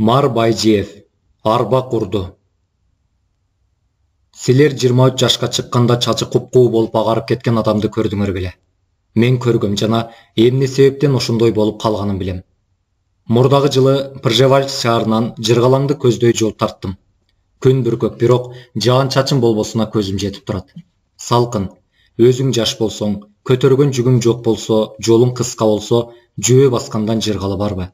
Мар Байжиев, арба курду. Силер 23 жашка чыкканда чачы куп-куу болуп агарып кеткен адамды көрдүңөр беле? Мен көргөм жана эмне себептен ошондой болуп калганын билем. Мурдагы жылы Пржевальск шаарынан Жыргалаңды көздөй жол тарттым. Күн бүркөк, бирок жаан-чачын болбосуна көзүм жетип турат. Салкын, өзүң жаш болсоң, көтөргөн жүгүң жок болсо, жолуң кыска болсо, жөө баскандан жыргалы барбы?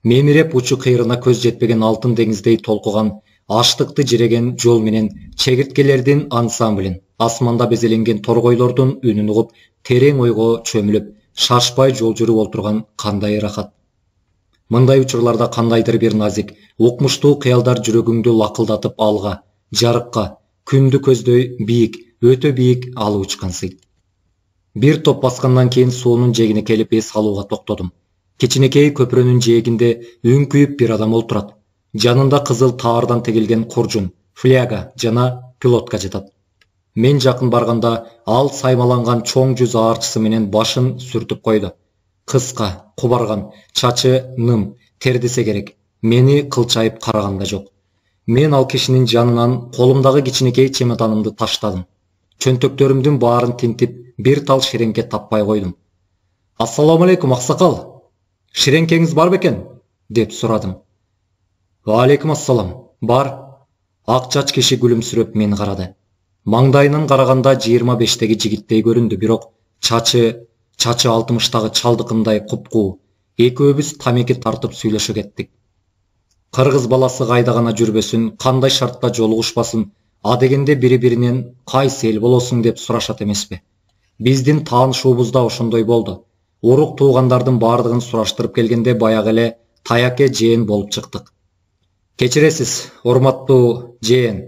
Мемиреп учу кыйрына көз жетпеген алтын деңиздей толкуган, аштыкты жиреген жол менен чегирткелердин ансамблин, асманда безеленген торгойлордун үнүн угуп, терең ойго чөмүлүп, шашпай жол жүрүп олтурган кандай ырахат. Мындай учурларда кандайдыр бир назик, укмуштуу кыялдар жүрөгүңдү лакылдатып алга, жарыкка, күндү көздөй бийик, өтө бийик алып учкансый. Бир топ баскандан кийин суунун жээгине келип эс алууга токтодум. Кичинекей көпүрөнүн жээгинде үңкүйүп бир адам олтурат. Жанында кызыл таардан тегилген куржун, фляга жана пилотка жатат. Мен жакын барганда ал саймаланган чоң жүз аарчысы менен башын сүртүп койду. Кыска, кубарган, чачы ным, тер десе керек. Мени кылчайып караган да жок. Мен ал кишинин жанынан колумдагы кичинекей чемоданымды таштадым. Чөнтөктөрүмдүн баарын тинтип, бир тал ширеңке таппай койдум. Ассаламу алейкум, аксакал. Ширеңкеңиз бар бекен? Деп сурадым. Алейкум ассалам. Бар. Ак чач киши күлүмсүрөп мени карады. Маңдайынан караганда 25-теги жигиттей көрүндү, бирок чачы 60-тагы чалдыкындай куп-куу. Экөөбүз тамеки тартып сүйлөшө кеттик. Кыргыз баласы кайда гана жүрбөсүн, кандай шартта жолугушпасын, адегенде бири-биринен кайсы эл болосуң деп сурашат эмеспи? Биздин таанышуубуз да ошондой болду. Урук туугандардын бардыгын сураштырып келгенде баягы эле таяке жээн болуп чыктык. Кечиресиз, урматтуу жээн,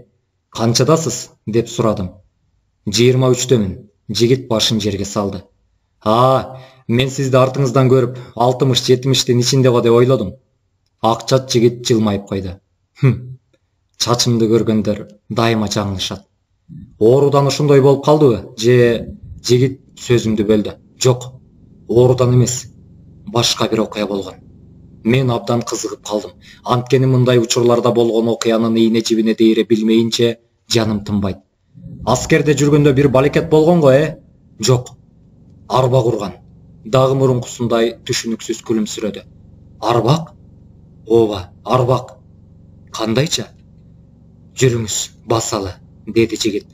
канчадасыз? Деп сурадым. 23-дөмүн. Жигит башын жерге салды. Мен сизди артыңыздан көрүп, 60-70-тин ичинде го деп ойлодум. Акчат жигит жылмайып койду. Чачымды көргөндөр дайыма жаңылышат. Оорудан ошондой болуп калдыбы? Же жигит сөзүмдү бөлдү. Жок, оорудан эмес, башка бир окуя болгон. Мен абдан кызыгып калдым. Анткени мындай учурларда болгон окуянын ийне жибине дейре билмейинче жаным тынбайт. Аскерде жүргөндө бир балекет болгон го, Жок. Арба курган. Дагы мурункусундай түшүнүксүз күлүмсүрөдү. Арбак? Ооба, арбак. Кандайча? Жүрүңүз, басалы, деди жигит.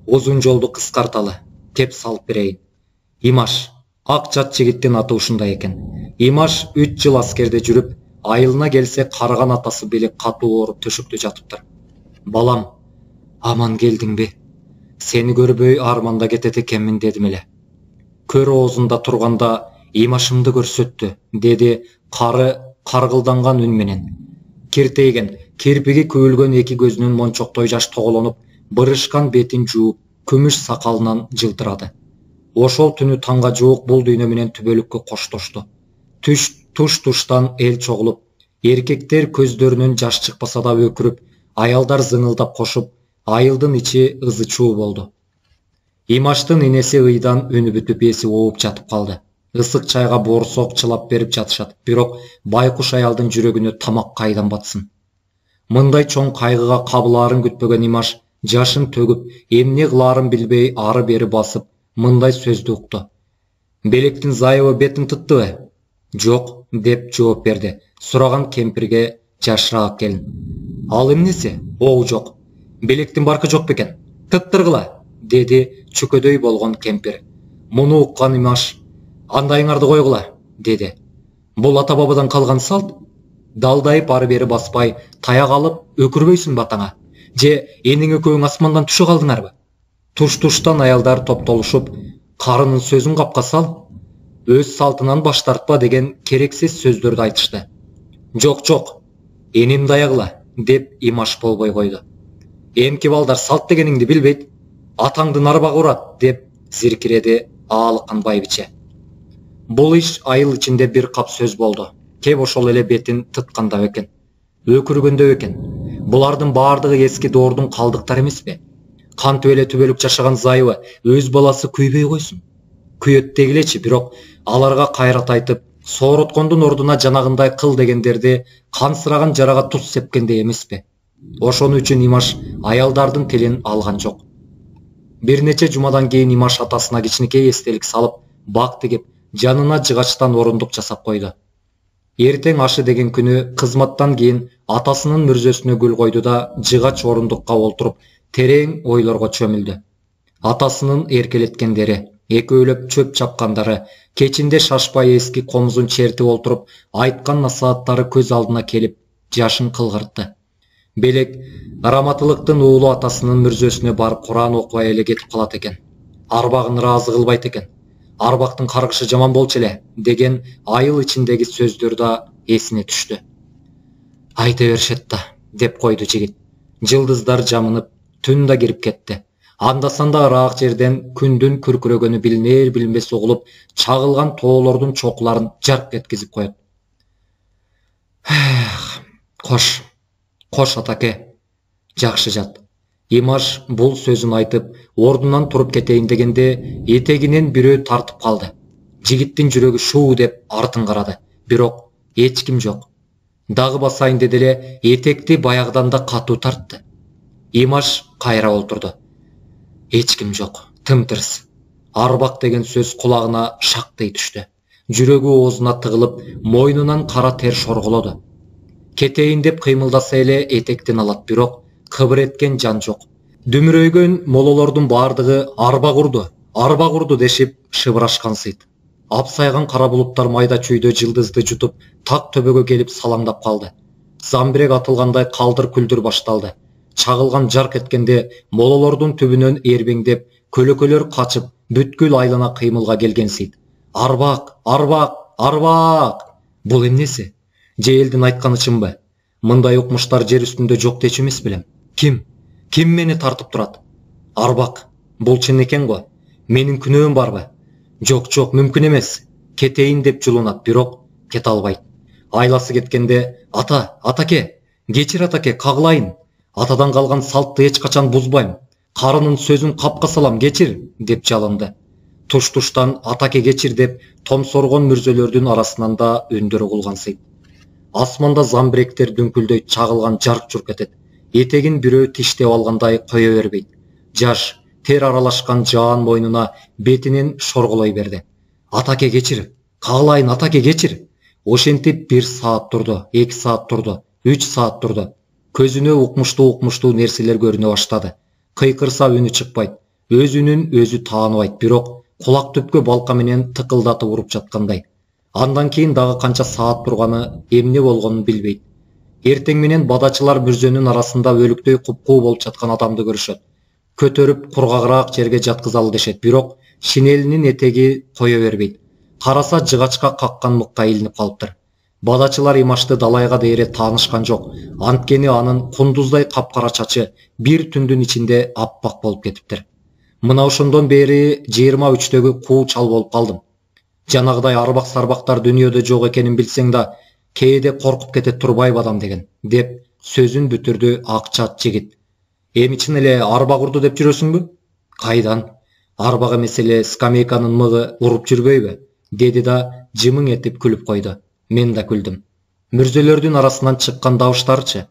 Узун жолду кыскарталы, кеп салып берейин. Имаш, ак чат жигиттин аты ушундай экен. Имаш 3 жыл аскерде жүрүп, айылына келсе карган атасы белек катуу ооруп төшөктө жатыптыр. Балам, аман келдиңби? Сени көрбөй арманда кетет экенмин дедим эле. Көр оозунда турганда имашымды көрсөттү, деди кары каргылданган үн менен. Киртейген, кирпиги күбүлгөн эки көзүнүн мончоктой жаш тоголонуп, бырышкан бетин жууп, күмүш сакалынан жылтырады. Ошол түнү таңга жуук бул дүйнө менен түбөлүккө коштошту. Туш-туштан эл чогулуп, эркектер көздөрүнөн жаш чыкпаса да өкүрүп, аялдар зыңылдап кошуп, айылдын ичи ызы-чуу болду. Имаштын инеси ыйдан үнү бүтүп эси ооп жатып калды. Ысык чайга борсок чылап берип жатышат, бирок байкуш аялдын жүрөгүнө тамак кайдан батсын. Мындай чоң кайгыга кабылаарын күтпөгөн Имаш жашын төгүп, эмне кылаарын билбей ары-бери басып, мындай сөздү укту. Белектин зайыбы бетиң тыттыбы? Жок, деп жооп берди. Сураган кемпирге жашыраак келин. Ал эмнеси? Жок. Белектин баркы жок бекен? Тыттыргыла, деди чүкөдөй болгон кемпир. Муну уккан Имаш, андайыңарды койгула, деди. Бул ата бабадан калган салт? Далдайып ары-бери баспай, таяк алып өкүрбөйсүң батаңа? Же эниң экөөң асмандан түшө калдыңарбы? Туш-туштан аялдар топтолушуп, карынын сөзүн капка сал, өз салтынан баш тартпа деген керексиз сөздөрдү айтышты. Жок, энимди аягыла, деп Имаш болбой койду. Эмки балдар салт дегениңди билбейт, атаңдын арба курат, деп зиркиреди аалыккан байбиче. Бул иш айыл ичинде бир кап сөз болду. Кеп ошол эле бетин тытканда экен, өкүргөндө экен. Булардын бардыгы эски доордун калдыктары эмеспи? Кантип эле түбөлүк жашаган зайыбы өз баласы күйбөй койсун? Күйөт дегилечи, бирок аларга кайрат айтып, Соороткондун ордуна жанагындай кыл дегендерди кансыраган жарага туз сепкендей эмеспи? Ошону үчүн Имаш аялдардын тилин алган жок. Бир нече жумадан кийин Имаш атасына кичинекей эстелик салып, бак тигип, жанына жыгачтан орундук жасап койду. Эртең ашы деген күнү кызматтан кийин атасынын мүрзөсүнө гүл койду да жыгач орундукка олтуруп терең ойлорго чөмүлдү. Атасынын эркелеткендери, экөөлөп чөп чапкандары, кечинде шашпай эски комузун чертип олтуруп айткан насааттары көз алдына келип, жашын кылгыртты. Белек Раматылыктын уулу атасынын мүрзөсүнө барып Куран окубай эле кетип калат экен. Арбагын ыраазы кылбайт экен. Арбактын каргышы жаман болчу эле деген айыл ичиндеги сөздөр да эсине түштү. Айта беришет да, деп койду жигит. Жылдыздар жамынып, түн да кирип кетти. Анда-санда ыраак жерден күндүн күркүрөгөнү билинер билинбес угулуп, чагылган тоолордун чокуларын жарк эткизип коет. Кош атаке, жакшы жат. Имаш бул сөзүн айтып, ордунан туруп кетейин дегенде, этегинен бирөө тартып калды. Жигиттин жүрөгү шуу деп артын карады, бирок эч ким жок. Дагы басайын деди эле, этекти баягыдан да катуу тартты. Имаш кайра олтурду. Эч ким жок, тымтырс. Арбак деген сөз кулагына шактый түштү. Жүрөгү оозуна тыгылып, мойнунан кара тер шорголоду. Кетейин деп кыймылдаса эле этектен алат, бирок кыбыр эткен жан жок. Дүмүрөйгөн мололордун бардыгы арба курду дешип шыбырашкансыйт. Апсайган кара булуттар майда чүйдө жылдызды жутуп, так төбөгө келип салаңдап калды. Замбирек атылгандай калдыр күлдүр башталды. Чагылган жарк эткенде мололордун түбүнөн эрбеңдеп, көлөкөлөр качып, бүткүл айлана кыймылга келгенсийт. Арбак! Бул эмнеси? Же элдин айтканы чынбы? Мындай укмуштар жер үстүндө жок дечү эмес белем. Ким мени тартып турат? Арбак, бул чын экен го. Менин күнөөм барбы? Жок, мүмкүн эмес. Кетейин деп жулунат, бирок кете албайт. Айласы кеткенде, атаке, кечир атаке, кагылайын. Атадан калган салтты эч качан бузбайм. Карынын сөзүн капка салам, кечир, деп жалынды. Туш-туштан атаке кечир деп томсоргон мүрзөлөрдүн арасынан да үндөр угулгансыйт. Асманда замбиректер дүңкүлдөйт, чагылган жарк журк этет. Этегин бирөө тиштеп алгандай кое бербейт. Жаш, тер аралашкан жаан мойнуна, бетинен шорголой берди. Атаке кечир, кагылайын, атаке кечир. Ошентип 1 саат турду, 2 саат турду, 3 саат турду. Көзүнө укмуштуу нерселер көрүнө баштады. Кыйкырса үнү чыкпайт, өз үнүн өзү тааныбайт, бирок кулак түпкө балка менен тыкылдатып уруп жаткандай. Андан кийин дагы канча саат турганы, эмне болгонун билбейт. Эртең менен бадачылар мүрзөнүн арасында өлүктөй купкуу болуп жаткан адамды көрүшөт. Көтөрүп кургагыраак жерге жаткызалы дешет, бирок шинелинин этеги кое бербейт. Караса жыгачка каккан мыкка илинип калыптыр. Бадачылар Имашты далайга дейре таанышкан жок. Анткени анын кундуздай капкара чачы бир түндүн ичинде аппак болуп кетиптир. Мына ошондон бери 23-төгү куу чал болуп калдым. Жанагыдай арбак сарбактар дүйнөдө жок экенин билсең да, кээде коркуп кете турбайбы адам деген, деп сөзүн бүтүрдү акчат жигит. Эми чын эле арба курду деп жүрөсүңбү? Кайдан? Арбага эмес эле скамейканын мыгы уруп жүрбөйбү? Деди да жымың этип күлүп койду. Мен да күлдүм. Мүрзөлөрдүн арасынан чыккан дабыштарчы?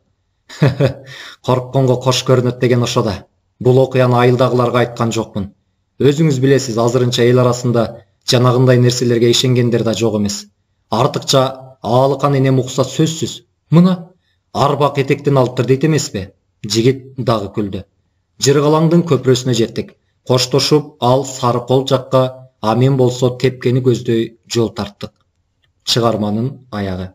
Коркконго кош көрүнөт деген ошо да. Бул окуяны айылдагыларга айткан жокмун. Өзүңүз билесиз, азырынча эл арасында жанагындай нерселерге ишенгендер да жок эмес. Артыкча аалыкан энем укса сөзсүз. Мына арбак этектен алыптыр дейт эмеспи? Жигит дагы күлдү. Жыргалаңдын көпүрөсүнө жеттик. Коштошуп, ал сары кол жакка, а мен болсо тепкени көздөй жол тарттык. Чыгарманын аягы.